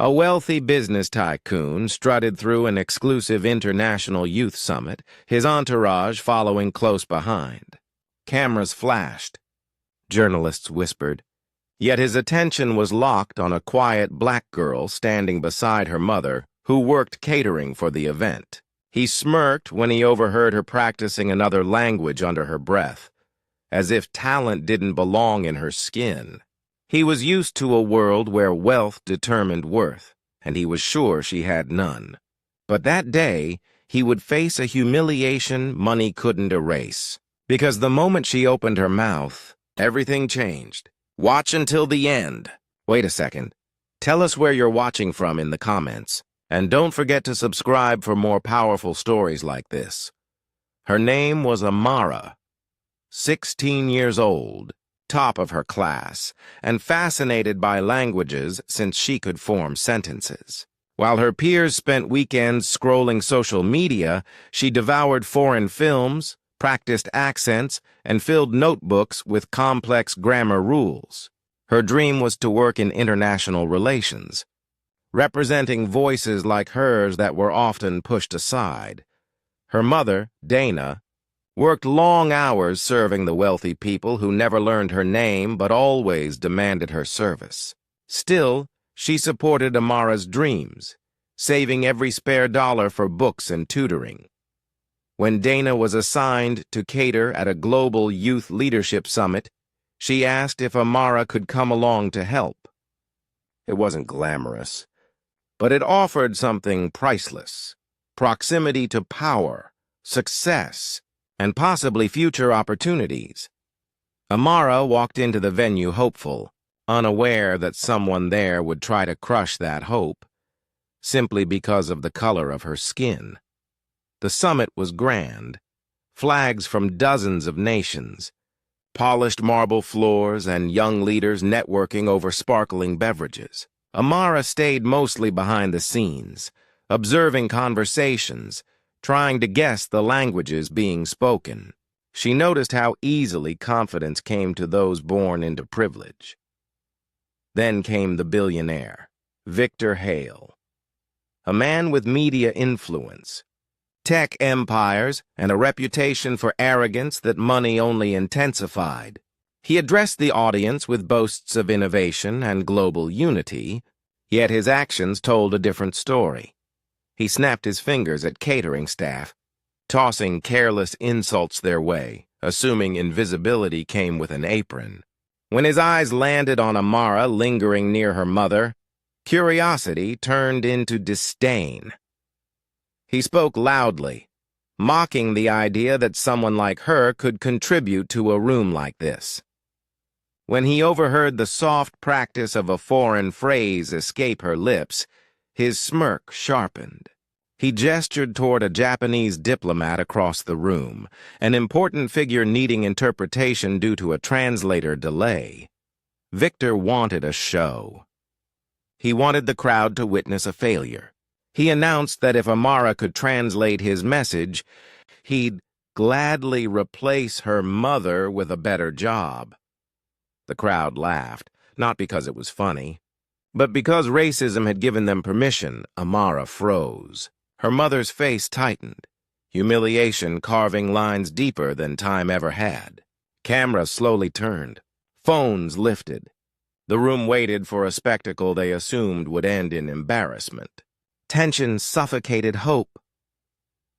A wealthy business tycoon strutted through an exclusive international youth summit, his entourage following close behind. Cameras flashed. Journalists whispered. Yet his attention was locked on a quiet black girl standing beside her mother, who worked catering for the event. He smirked when he overheard her practicing another language under her breath, as if talent didn't belong in her skin. He was used to a world where wealth determined worth, and he was sure she had none. But that day, he would face a humiliation money couldn't erase. Because the moment she opened her mouth, everything changed. Watch until the end. Wait a second. Tell us where you're watching from in the comments. And don't forget to subscribe for more powerful stories like this. Her name was Amara, 16 years old, top of her class, and fascinated by languages since she could form sentences. While her peers spent weekends scrolling social media, she devoured foreign films, practiced accents, and filled notebooks with complex grammar rules. Her dream was to work in international relations, representing voices like hers that were often pushed aside. Her mother, Dana, worked long hours serving the wealthy people who never learned her name but always demanded her service. Still, she supported Amara's dreams, saving every spare dollar for books and tutoring. When Dana was assigned to cater at a global youth leadership summit, she asked if Amara could come along to help. It wasn't glamorous, but it offered something priceless: proximity to power, success, and possibly future opportunities. Amara walked into the venue hopeful, unaware that someone there would try to crush that hope, simply because of the color of her skin. The summit was grand, flags from dozens of nations, polished marble floors, and young leaders networking over sparkling beverages. Amara stayed mostly behind the scenes, observing conversations, trying to guess the languages being spoken. She noticed how easily confidence came to those born into privilege. Then came the billionaire, Victor Hale, a man with media influence, tech empires, and a reputation for arrogance that money only intensified. He addressed the audience with boasts of innovation and global unity, yet his actions told a different story. He snapped his fingers at catering staff, tossing careless insults their way, assuming invisibility came with an apron. When his eyes landed on Amara lingering near her mother, curiosity turned into disdain. He spoke loudly, mocking the idea that someone like her could contribute to a room like this. When he overheard the soft practice of a foreign phrase escape her lips, his smirk sharpened. He gestured toward a Japanese diplomat across the room, an important figure needing interpretation due to a translator delay. Victor wanted a show. He wanted the crowd to witness a failure. He announced that if Amara could translate his message, he'd gladly replace her mother with a better job. The crowd laughed, not because it was funny, but because racism had given them permission. Amara froze. Her mother's face tightened, humiliation carving lines deeper than time ever had. Cameras slowly turned. Phones lifted. The room waited for a spectacle they assumed would end in embarrassment. Tension suffocated hope.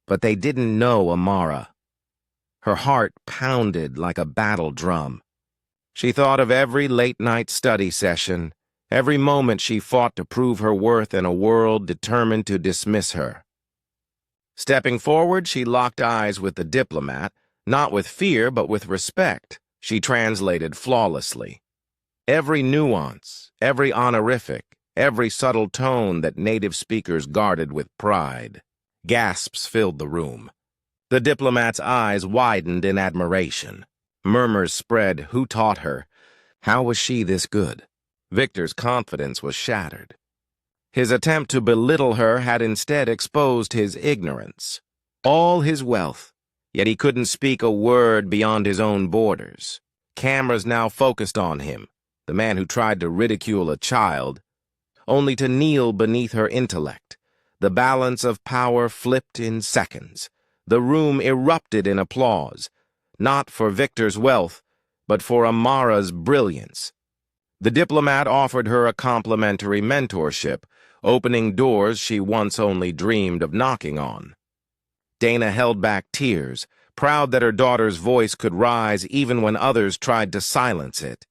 But they didn't know Amara. Her heart pounded like a battle drum. She thought of every late-night study session, every moment she fought to prove her worth in a world determined to dismiss her. Stepping forward, she locked eyes with the diplomat, not with fear but with respect. She translated flawlessly. Every nuance, every honorific, every subtle tone that native speakers guarded with pride. Gasps filled the room. The diplomat's eyes widened in admiration. Murmurs spread. Who taught her? How was she this good? Victor's confidence was shattered. His attempt to belittle her had instead exposed his ignorance. All his wealth, yet he couldn't speak a word beyond his own borders. Cameras now focused on him, the man who tried to ridicule a child, only to kneel beneath her intellect. The balance of power flipped in seconds. The room erupted in applause, not for Victor's wealth, but for Amara's brilliance. The diplomat offered her a complimentary mentorship, opening doors she once only dreamed of knocking on. Dana held back tears, proud that her daughter's voice could rise even when others tried to silence it.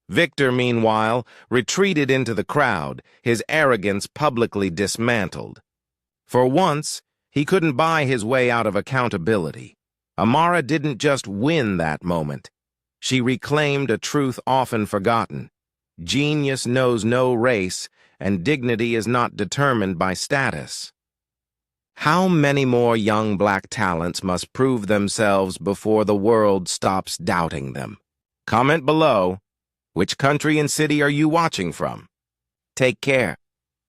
Victor, meanwhile, retreated into the crowd, his arrogance publicly dismantled. For once, he couldn't buy his way out of accountability. Amara didn't just win that moment. She reclaimed a truth often forgotten. Genius knows no race, and dignity is not determined by status. How many more young black talents must prove themselves before the world stops doubting them? Comment below. Which country and city are you watching from? Take care.